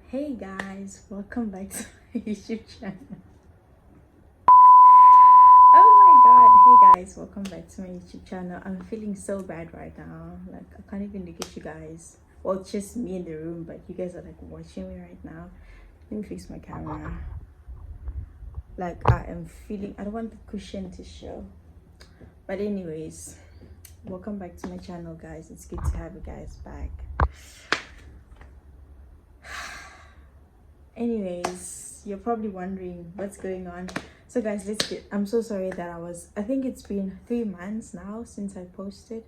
Hey guys, welcome back to my YouTube channel. Oh my god, hey guys, welcome back to my YouTube channel. I'm feeling so bad right now. Like, I can't even look at you guys. Well, it's just me in the room, but you guys are like watching me right now. Let me fix my camera. Like, I am feeling, I don't want the cushion to show. But anyways, welcome back to my channel, guys. It's good to have you guys back. Anyways, you're probably wondering what's going on. So guys, I'm so sorry that I think it's been 3 months now since I posted.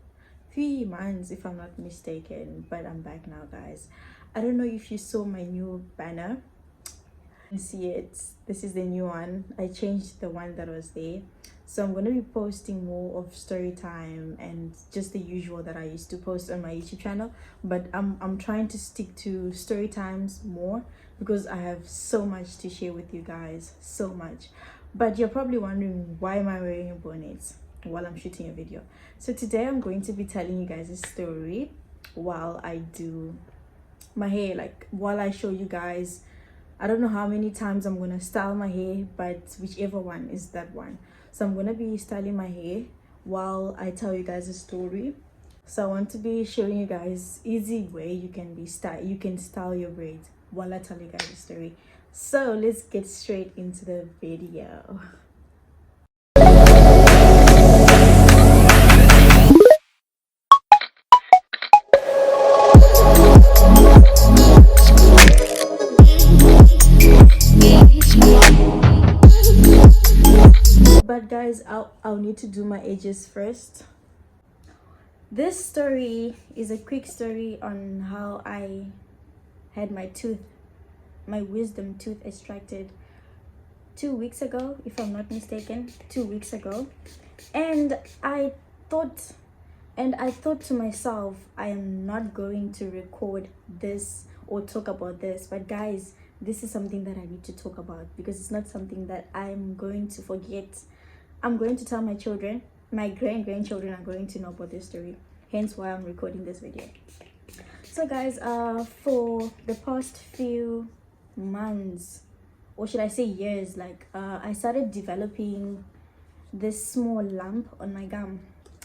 3 months if I'm not mistaken, but I'm back now, guys. I don't know if you saw my new banner. You can see it. This is the new one. I changed the one that was there. So I'm going to be posting more of story time and just the usual that I used to post on my YouTube channel, but I'm trying to stick to story times more because I have so much to share with you guys, so much. But you're probably wondering, why am I wearing a bonnet while I'm shooting a video? So today I'm going to be telling you guys a story while I do my hair, like while I show you guys. I don't know how many times I'm gonna style my hair, but whichever one is that one. So I'm gonna be styling my hair while I tell you guys a story. So I want to be showing you guys easy way you can style your braids while I tell you guys a story. So let's get straight into the video. But guys, I'll need to do my edges first. This story is a quick story on how I had my wisdom tooth extracted 2 weeks ago, if I'm not mistaken. 2 weeks ago. And I thought to myself, I am not going to record this or talk about this, but guys, this is something that I need to talk about because it's not something that I'm going to forget. I'm going to tell my children, my grandchildren are going to know about this story, hence why I'm recording this video. So guys, for the past few months, or should I say years, like I started developing this small lump on my gum,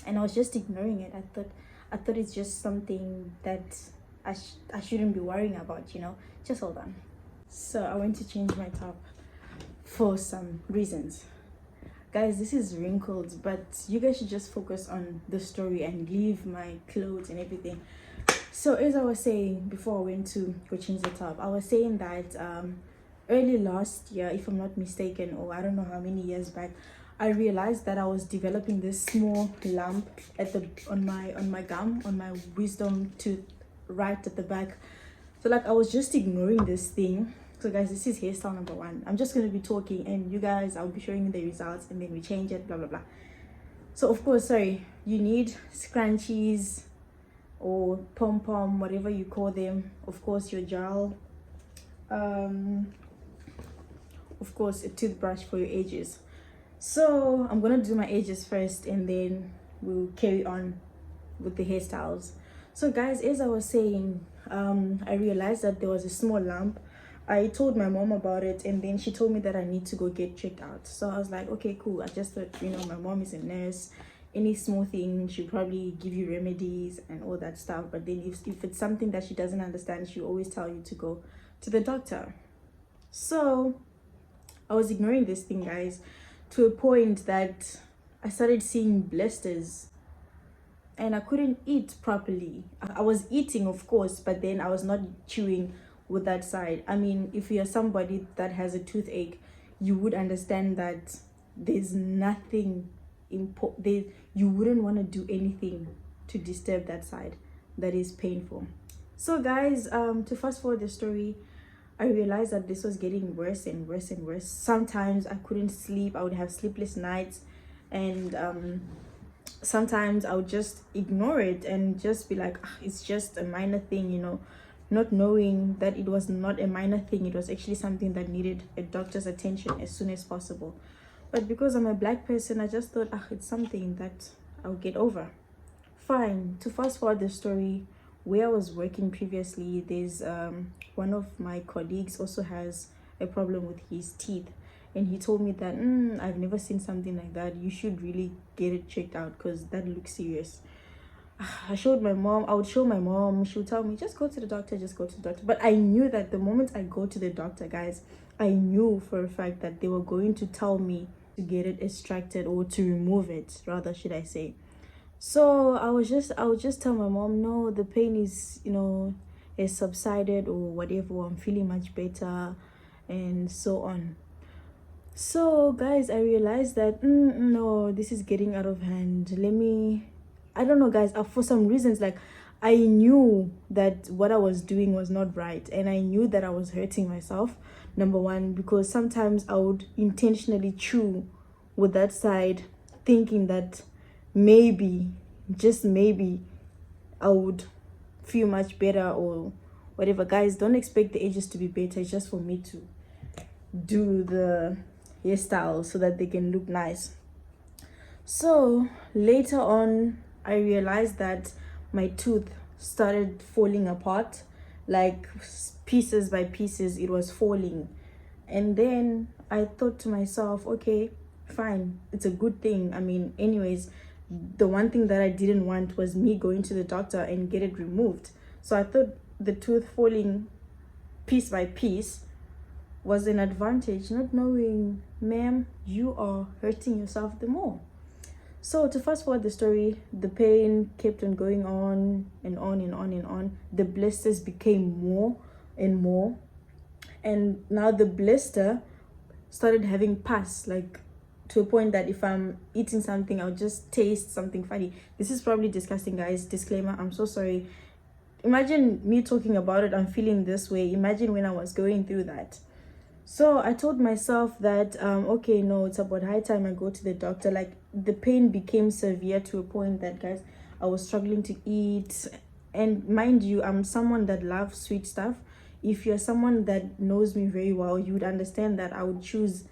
and I was just ignoring it. I thought it's just something that I shouldn't be worrying about, you know. Just hold on. So I went to change my top for some reasons. Guys, this is wrinkled, but you guys should just focus on the story and leave my clothes and everything. So as I was saying before I went to go change the top, I was saying that early last year, if I'm not mistaken, or I don't know how many years back, I realized that I was developing this small lump on my gum, on my wisdom tooth, right at the back. So like I was just ignoring this thing. So guys, this is hairstyle number 1. I'm just going to be talking and you guys, I'll be showing you the results and then we change it, blah blah blah. So of course, sorry, you need scrunchies or pom-pom, whatever you call them. Of course, your gel, of course a toothbrush for your edges. So I'm gonna do my edges first and then we'll carry on with the hairstyles. So guys, as I was saying, I realized that there was a small lump. I told my mom about it and then she told me that I need to go get checked out. So I was like, okay, cool. I just thought, you know, my mom is a nurse. Any small thing, she'll probably give you remedies and all that stuff. But then if it's something that she doesn't understand, she'll always tell you to go to the doctor. So I was ignoring this thing, guys, to a point that I started seeing blisters and I couldn't eat properly. I was eating, of course, but then I was not chewing with that side. I mean, if you're somebody that has a toothache, you would understand that there's nothing important. You wouldn't want to do anything to disturb that side that is painful. So guys, to fast forward the story, I realized that this was getting worse and worse and worse. Sometimes I couldn't sleep. I would have sleepless nights, and sometimes I would just ignore it and just be like, it's just a minor thing, you know, not knowing that it was not a minor thing. It was actually something that needed a doctor's attention as soon as possible. But because I'm a black person, I just thought, it's something that I'll get over. Fine. To fast forward the story, where I was working previously, there's one of my colleagues also has a problem with his teeth, and he told me that I've never seen something like that. You should really get it checked out because that looks serious. I showed my mom. I would show my mom. She would tell me, just go to the doctor, just go to the doctor. But I knew that the moment I go to the doctor, guys, I knew for a fact that they were going to tell me to get it extracted, or to remove it, rather, should I say. So I would just tell my mom, no, the pain is, is subsided or whatever. I'm feeling much better, and so on. So guys, I realized that no, this is getting out of hand. I don't know, guys, for some reasons, like, I knew that what I was doing was not right, and I knew that I was hurting myself, number one, because sometimes I would intentionally chew with that side, thinking that maybe, just maybe, I would feel much better or whatever. Guys, don't expect the edges to be better. It's just for me to do the hairstyle so that they can look nice. So later on, I realized that my tooth started falling apart, like pieces by pieces it was falling. And then I thought to myself, okay, fine, it's a good thing. I mean, anyways, the one thing that I didn't want was me going to the doctor and get it removed. So I thought the tooth falling piece by piece was an advantage, not knowing, ma'am, you are hurting yourself the more. So to fast forward the story, the pain kept on going on and on and on and on. The blisters became more and more, and now the blister started having pus, like, to a point that if I'm eating something, I'll just taste something funny. This is probably disgusting, guys. Disclaimer, I'm so sorry. Imagine me talking about it, I'm feeling this way. Imagine when I was going through that. So I told myself that okay, no, it's about high time I go to the doctor. Like, the pain became severe to a point that, guys, I was struggling to eat. And mind you, I'm someone that loves sweet stuff. If you're someone that knows me very well, you would understand that I would choose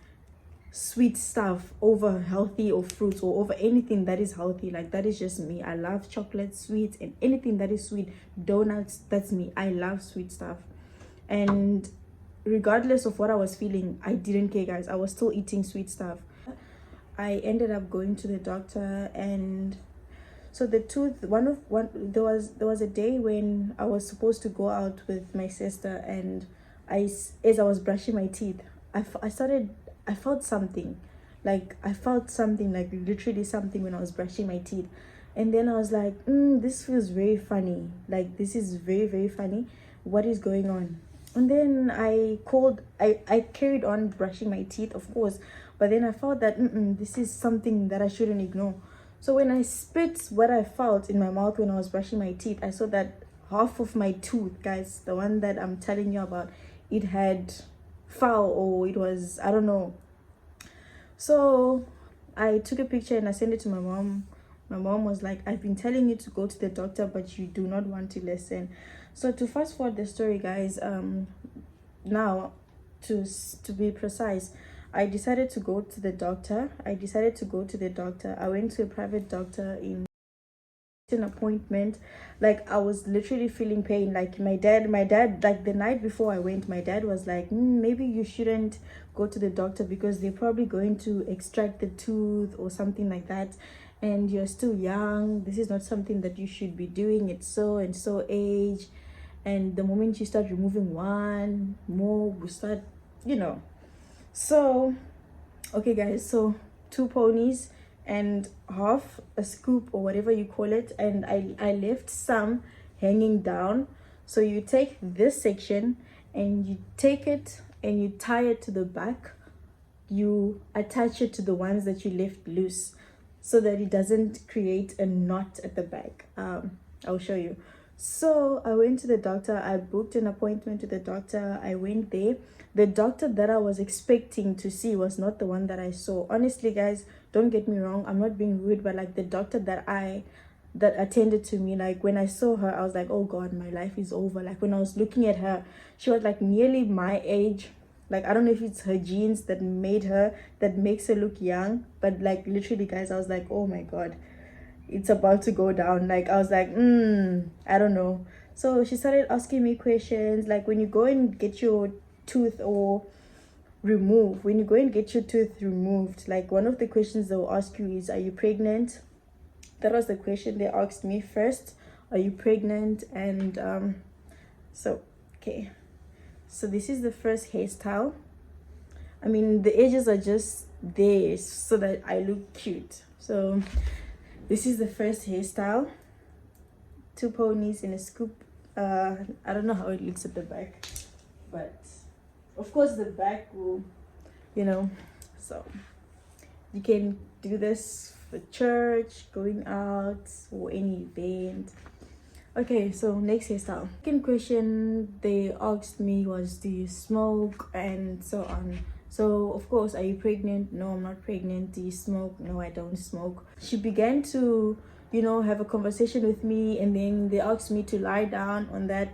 sweet stuff over healthy or fruits, or over anything that is healthy. Like, that is just me. I love chocolate, sweets, and anything that is sweet. Donuts, that's me. I love sweet stuff. And regardless of what I was feeling, I didn't care, guys. I was still eating sweet stuff. I ended up going to the doctor, and so the tooth, there was a day when I was supposed to go out with my sister, and as I was brushing my teeth, I felt something, like literally something when I was brushing my teeth. And then I was like, this feels very funny, like, this is very, very funny. What is going on? And then I carried on brushing my teeth, of course, but then I felt that this is something that I shouldn't ignore. So when I spit what I felt in my mouth when I was brushing my teeth, I saw that half of my tooth, guys, the one that I'm telling you about, it had foul, or it was, I don't know. So I took a picture and I sent it to my mom. My mom was like, I've been telling you to go to the doctor, but you do not want to listen. So to fast forward the story, guys, now to be precise, I decided to go to the doctor. I went to a private doctor in an appointment. Like, I was literally feeling pain. Like, my dad, like, the night before I went, my dad was like, maybe you shouldn't go to the doctor because they're probably going to extract the tooth or something like that, and you're still young. This is not something that you should be doing. It's so and so age, and the moment you start removing one more will start, so okay, guys, so 2 ponies and half a scoop, or whatever you call it, and I left some hanging down. So you take this section and you take it and you tie it to the back. You attach it to the ones that you left loose, so that it doesn't create a knot at the back. I'll show you. So I went to the doctor. I booked an appointment to the doctor. I went there. The doctor that I was expecting to see was not the one that I saw. Honestly, guys, don't get me wrong, I'm not being rude, but like, the doctor that attended to me, like, when I saw her, I was like, oh god, my life is over. Like, when I was looking at her, she was like nearly my age. Like, I don't know if it's her genes that makes her look young, but like, literally, guys, I was like, oh my god, it's about to go down. Like, I was like, I don't know. So she started asking me questions like, when you go and get your tooth or when you go and get your tooth removed, like one of the questions they'll ask you is, are you pregnant? That was the question they asked me first. Are you pregnant? And so okay, so this is the first hairstyle. I mean, the edges are just there so that I look cute. So this is the first hairstyle. 2 ponies in a scoop. I don't know how it looks at the back, but of course the back will, you know, so you can do this for church, going out, or any event. Okay, so next hairstyle. Second question they asked me was, do you smoke, and so on. So of course, are you pregnant? No, I'm not pregnant. Do you smoke? No, I don't smoke. She began to, you know, have a conversation with me, and then they asked me to lie down on that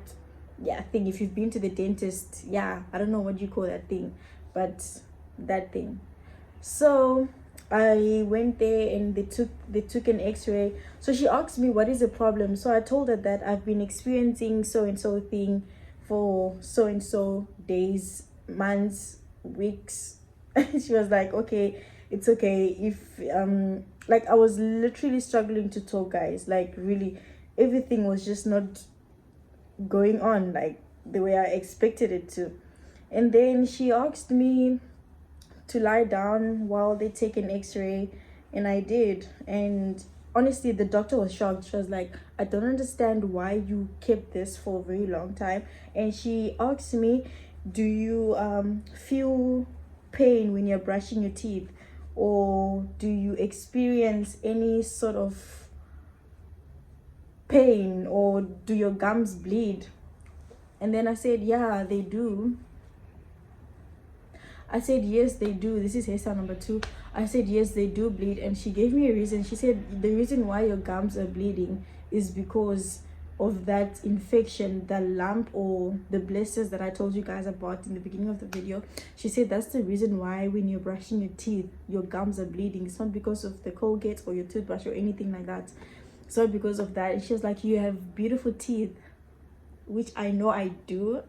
thing. If you've been to the dentist, I don't know what you call that thing, but that thing. So I went there and they took an x-ray. So she asked me, what is the problem? So I told her that I've been experiencing so and so thing for so and so days, months, weeks. She was like, okay, it's okay. If like, I was literally struggling to talk, guys. Like, really, everything was just not going on like the way I expected it to. And then she asked me to lie down while they take an x-ray, and I did. And honestly, the doctor was shocked. She was like, I don't understand why you kept this for a very long time. And she asked me, do you feel pain when you're brushing your teeth, or do you experience any sort of pain, or do your gums bleed? And then I said, yeah, they do. I said, yes, they do. This is hairstyle number 2. I said, yes, they do bleed. And she gave me a reason. She said, the reason why your gums are bleeding is because of that infection, the lump or the blisters that I told you guys about in the beginning of the video. She said that's the reason why when you're brushing your teeth, your gums are bleeding. It's not because of the Colgate or your toothbrush or anything like that. It's not because of that. And she was like, you have beautiful teeth, which I know I do.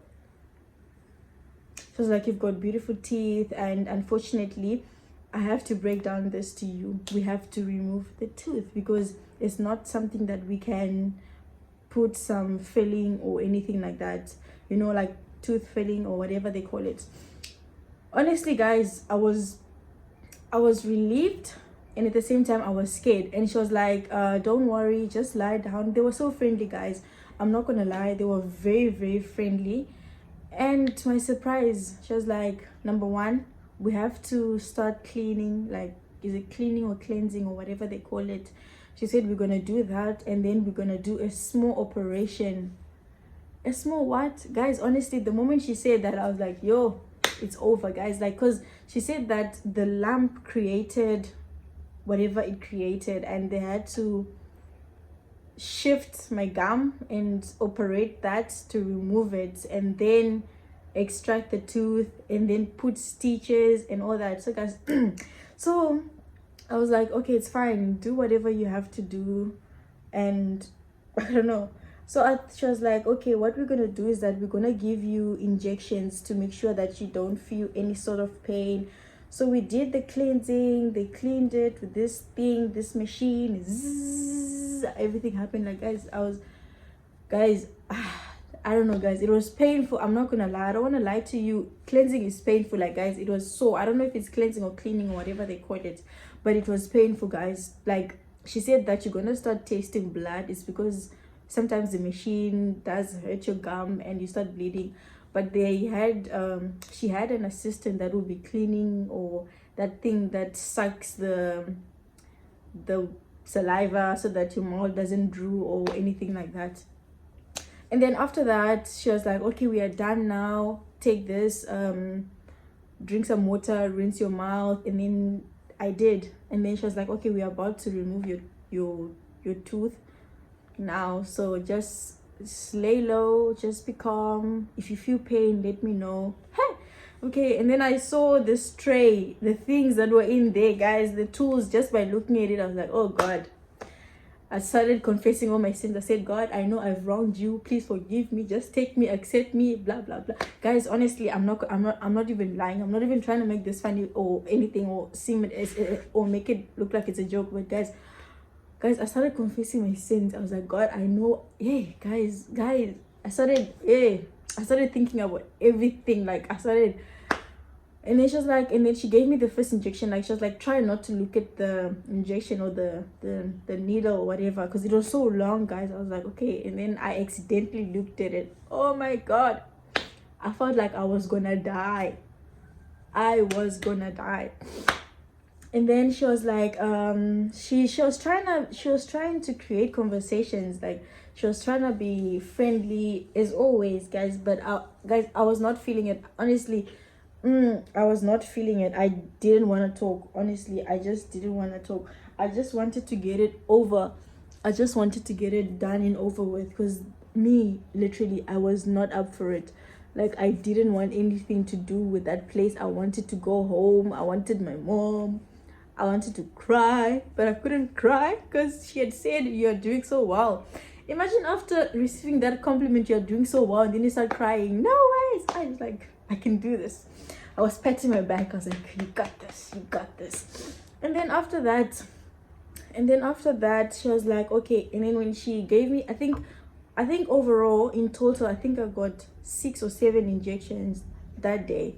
She was like, you've got beautiful teeth, and unfortunately I have to break down this to you. We have to remove the tooth because it's not something that we can put some filling or anything like that, you know, like tooth filling or whatever they call it. Honestly, guys, I was relieved, and at the same time I was scared. And she was like, don't worry, just lie down. They were so friendly, guys. I'm not gonna lie, they were very, very friendly. And to my surprise, she was like, number 1, we have to start cleaning, like, is it cleaning or cleansing or whatever they call it. She said, we're gonna do that, and then we're gonna do a small operation. A small what? Guys, honestly, the moment she said that, I was like, yo, it's over, guys. Like, because she said that the lamp created whatever it created, and they had to shift my gum and operate that to remove it, and then extract the tooth, and then put stitches and all that. So guys, so I was like, okay, it's fine, do whatever you have to do. And I don't know. So she was like, okay, what we're gonna do is that we're gonna give you injections to make sure that you don't feel any sort of pain. So we did the cleansing. They cleaned it with this thing, this machine. Zzz, everything happened. Like, guys, I don't know, guys. It was painful. I'm not gonna lie. I don't want to lie to you. Cleansing is painful. Like, guys, it was so, I don't know if it's cleansing or cleaning or whatever they call it, but it was painful, guys. Like, she said that you're gonna start tasting blood. It's because sometimes the machine does hurt your gum and you start bleeding. But they had she had an assistant that would be cleaning, or that thing that sucks the saliva so that your mouth doesn't drool or anything like that. And then after that, she was like, okay, we are done now, take this, drink some water, rinse your mouth. And then I did. And then she was like, okay, we are about to remove your tooth now, so just lay low, just be calm. If you feel pain, let me know. Okay. And then I saw this tray, the things that were in there, guys, the tools. Just by looking at it, I was like, oh god. I started confessing all my sins. I said, God, I know I've wronged you. Please forgive me. Just take me, accept me, blah blah blah. Guys, honestly, I'm not even lying. I'm not even trying to make this funny or anything, or seem it as, or make it look like it's a joke. But guys, I started confessing my sins. I was like, God, I know. Hey, guys, I started thinking about everything. Like, I started. And then she was like, and then she gave me the first injection. Like, she was like, try not to look at the injection or the needle or whatever, because it was so long, guys. I was like, okay. And then I accidentally looked at it. Oh my God, I felt like I was gonna die. And then she was like, she was trying to create conversations. Like, she was trying to be friendly as always, guys. But I was not feeling it, honestly. I was not feeling it. I didn't want to talk. Honestly, I just didn't want to talk. I just wanted to get it over. I just wanted to get it done and over with, because me, literally, I was not up for it. Like, I didn't want anything to do with that place. I wanted to go home. I wanted my mom. I wanted to cry, but I couldn't cry because she had said, you're doing so well. Imagine after receiving that compliment, you're doing so well, and then you start crying. No ways. I was like, I can do this. I was patting my back. I was like, you got this, you got this. And then after that, she was like, okay. And then when she gave me, I think overall in total, I think I got 6 or 7 injections that day.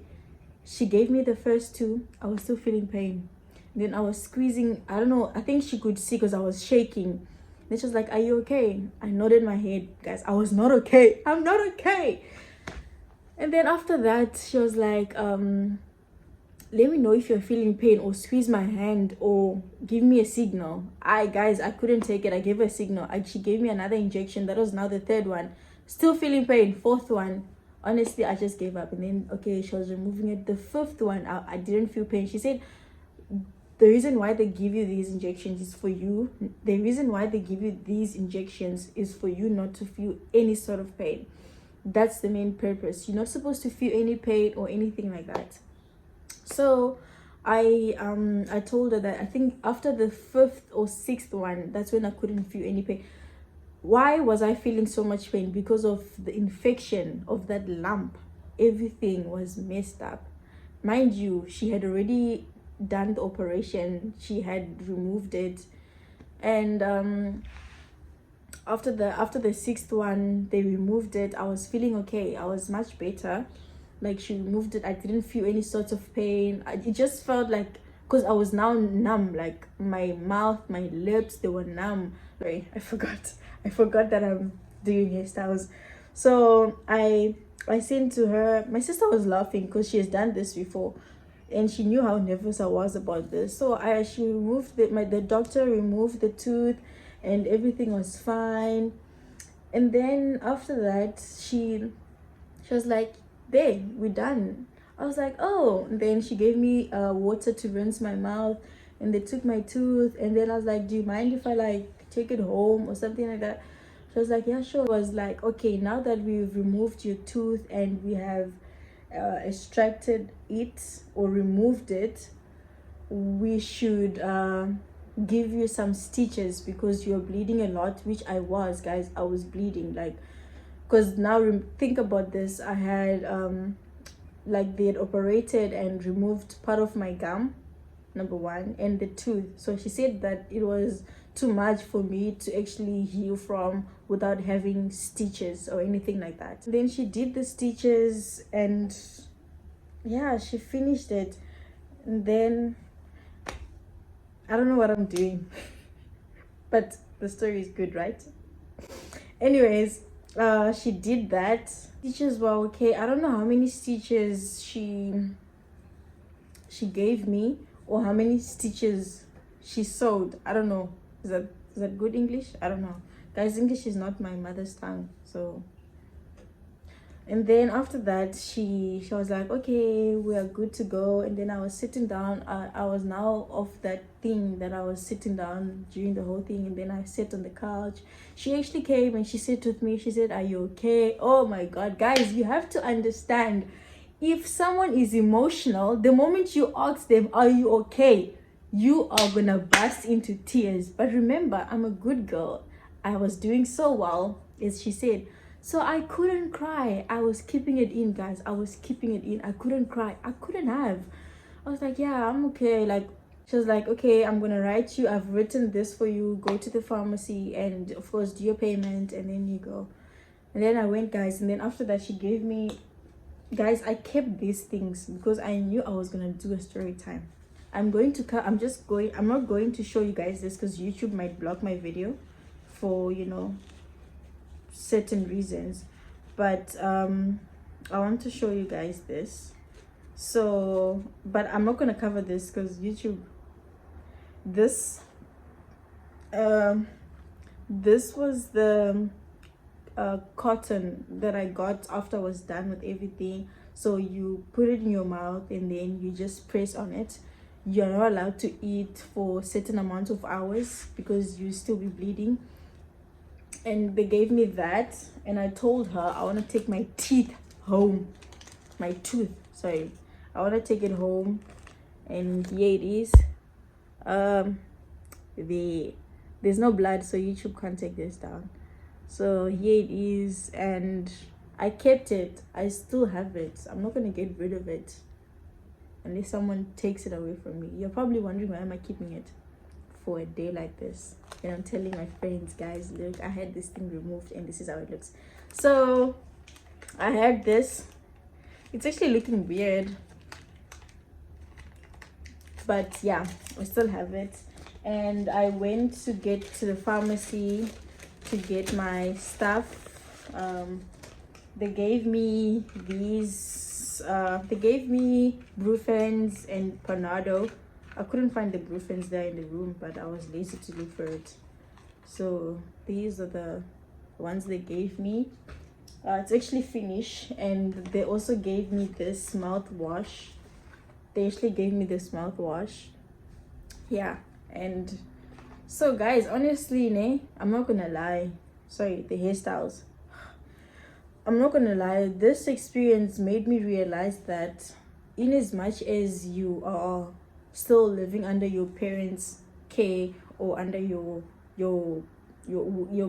She gave me the first 2. I was still feeling pain. Then I was squeezing. I don't know. I think she could see because I was shaking. Then she was like, are you okay? I nodded my head. Guys, I was not okay. I'm not okay. And then after that, she was like, let me know if you're feeling pain, or squeeze my hand, or give me a signal. I couldn't take it. I gave her a signal. She gave me another injection. That was now the 3rd one. Still feeling pain. 4th one. Honestly, I just gave up. And then, okay, she was removing it. The 5th one, I didn't feel pain. She said, the reason why they give you these injections is for you. The reason why they give you these injections is for you not to feel any sort of pain. That's the main purpose. You're not supposed to feel any pain or anything like that. So I told her that I think after the 5th or 6th one, that's when I couldn't feel any pain. Why was I feeling so much pain? Because of the infection of that lump. Everything was messed up. Mind you, she had already done the operation. She had removed it. And after the 6th one, they removed it. I was feeling okay. I was much better. Like, she removed it. I didn't feel any sort of pain. It just felt like, because I was now numb. Like, my mouth, my lips, they were numb. Sorry, I forgot that I'm doing hairstyles. So I said to her, my sister was laughing because she has done this before, and she knew how nervous I was about this. So she removed the doctor removed the tooth, and everything was fine. And then after that, she was like, there, we're done. I was like, oh. And then she gave me water to rinse my mouth, and they took my tooth. And then I was like, do you mind if I like take it home or something like that? She was like, yeah, sure. I was like, okay, now that we've removed your tooth and we have extracted it or removed it, we should give you some stitches because you're bleeding a lot, which I was, guys. I was bleeding, like, because now think about this. I had like, they had operated and removed part of my gum, number 1, and the tooth. So she said that it was too much for me to actually heal from without having stitches or anything like that. Then she did the stitches, and yeah, she finished it. And then I don't know what I'm doing but the story is good, right? Anyways, she did that. Stitches were okay. I don't know how many stitches she gave me, or how many stitches she sewed. I don't know. Is that good English? I don't know, guys. English is not my mother's tongue. So, and then after that, she was like, okay, we are good to go. And then I was sitting down. I was now off that thing that I was sitting down during the whole thing. And then I sat on the couch. She actually came and she sat with me. She said, are you okay? Oh my God, guys, you have to understand, if someone is emotional, the moment you ask them, are you okay, you are gonna burst into tears. But remember, I'm a good girl. I was doing so well, as she said. So I couldn't cry. I was keeping it in, guys. I was keeping it in. I couldn't cry. I couldn't have. I was like, yeah, I'm okay. Like, she was like, okay, I'm gonna write you. I've written this for you. Go to the pharmacy and of course do your payment, and then you go. And then I went, guys, and then after that she gave me, guys, I kept these things because I knew I was gonna do a story time. I'm not going to show you guys this because YouTube might block my video for, you know, certain reasons. But I want to show you guys this. So, but I'm not gonna cover this because YouTube, this this was the cotton that I got after I was done with everything. So you put it in your mouth and then you just press on it. You're not allowed to eat for certain amount of hours because you still be bleeding. And they gave me that, and I told her I want to take my teeth home, my tooth, sorry, I want to take it home. And here it is. There's no blood, so YouTube can't take this down. So here it is, and I kept it. I still have it. I'm not gonna get rid of it unless someone takes it away from me. You're probably wondering why am I keeping it for a day like this. And I'm telling my friends, guys, look, I had this thing removed and this is how it looks. So I had this. It's actually looking weird, but yeah, I still have it. And I went to get to the pharmacy to get my stuff. They gave me these they gave me Brufens and Panado. I couldn't find the Brufens there in the room, but I was lazy to look for it. So these are the ones they gave me. It's actually finished. And they also gave me this mouthwash. They actually gave me this mouthwash. Yeah. And so guys, honestly, I'm not gonna lie. Sorry, the hairstyles. I'm not gonna lie, this experience made me realize that in as much as you are still living under your parents' care or under your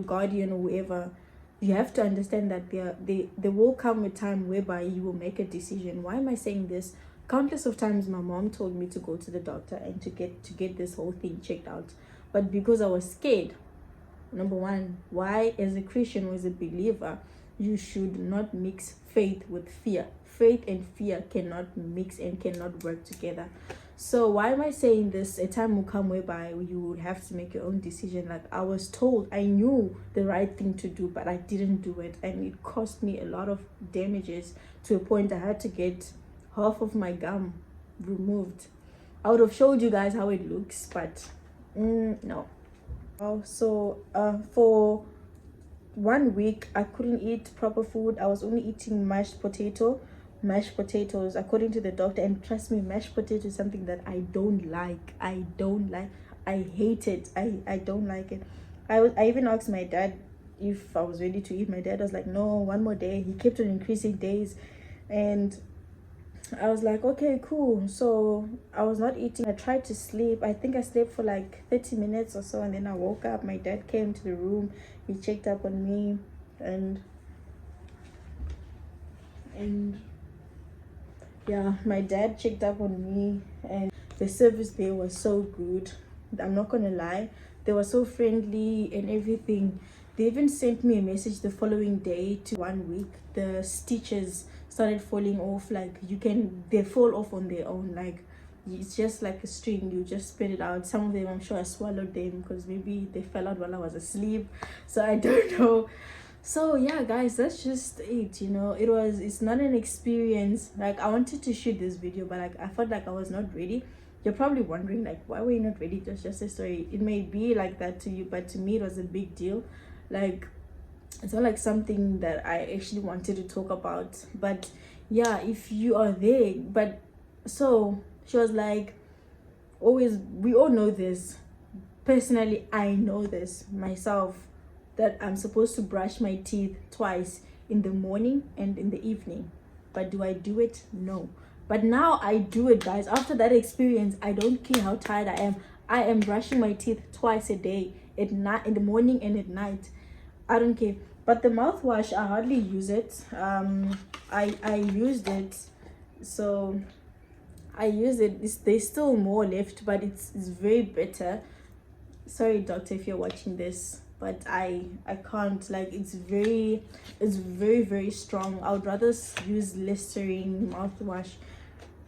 guardian or whoever, you have to understand that there will come a time whereby you will make a decision. Why am I saying this? Countless of times my mom told me to go to the doctor and to get this whole thing checked out, but because I was scared. Number one, why as a Christian or as a believer, you should not mix faith with fear. Faith and fear cannot mix and cannot work together. So why am I saying this? A time will come whereby you would have to make your own decision. Like I was told, I knew the right thing to do, but I didn't do it, and it cost me a lot of damages to a point I had to get half of my gum removed. I would have showed you guys how it looks, but no. So for 1 week I couldn't eat proper food. I was only eating mashed potatoes according to the doctor. And trust me, mashed potato is something that I don't like. I hate it. I don't like it. I even asked my dad if I was ready to eat. My dad was like, no, one more day. He kept on increasing days, and I was like, okay, cool. So I was not eating. I tried to sleep. I think I slept for like 30 minutes or so, and then I woke up. My dad came to the room. He checked up on me, and yeah, my dad checked up on me, and the service there was so good. I'm not gonna lie, they were so friendly and everything. They even sent me a message the following day. To 1 week, the stitches started falling off. Like they fall off on their own. Like it's just like a string, you just spit it out. Some of them I'm sure I swallowed them because maybe they fell out while I was asleep, so I don't know. So yeah, guys, that's just it. It's not an experience. Like I wanted to shoot this video, but like I felt like I was not ready. You're probably wondering like, why were you not ready? It was just a story. It may be like that to you, but to me it was a big deal. Like it's not like something that I actually wanted to talk about. But yeah, if you are there. But so she was like, always, we all know this. Personally, I know this myself, that I'm supposed to brush my teeth twice, in the morning and in the evening. But do I do it? No. But now I do it, guys. After that experience, I don't care how tired I am brushing my teeth twice a day, at night, in the morning and at night. I don't care. But the mouthwash, I hardly use it. I used it, so I use it. There's still more left, but it's very better. Sorry, doctor, if you're watching this, but I can't, like, it's very very strong. I would rather use Listerine mouthwash,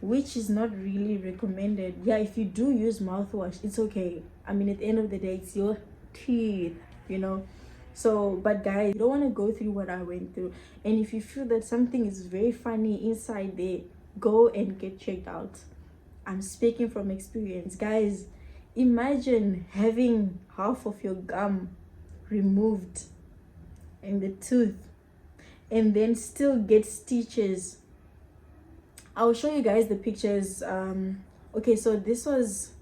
which is not really recommended. Yeah, if you do use mouthwash, it's okay. I mean, at the end of the day, it's your teeth, you know. So, but guys, you don't want to go through what I went through. And if you feel that something is very funny inside there, go and get checked out. I'm speaking from experience, guys. Imagine having half of your gum removed in the tooth and then still get stitches. I'll show you guys the pictures. Okay, so this was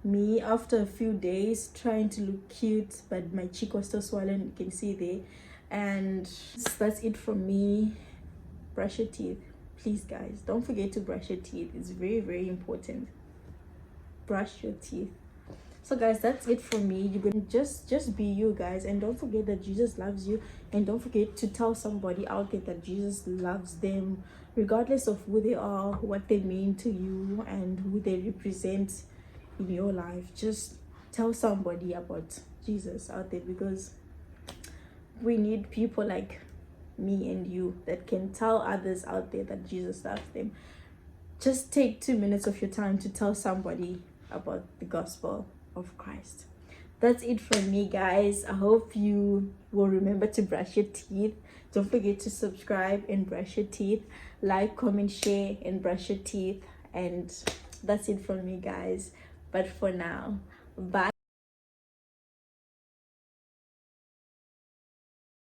me after a few days trying to look cute, but my cheek was still swollen, you can see there. And that's it from me. Brush your teeth, please, guys. Don't forget to brush your teeth. It's very important. Brush your teeth. So guys, that's it from me. You can just be you, guys, and don't forget that Jesus loves you, and don't forget to tell somebody out there that Jesus loves them, regardless of who they are, what they mean to you, and who they represent in your life. Just tell somebody about Jesus out there, because we need people like me and you that can tell others out there that Jesus loves them. Just take 2 minutes of your time to tell somebody about the gospel of Christ. That's it from me, guys. I hope you will remember to brush your teeth. Don't forget to subscribe and brush your teeth. Like, comment, share, and brush your teeth. And that's it from me, guys. But for now, bye.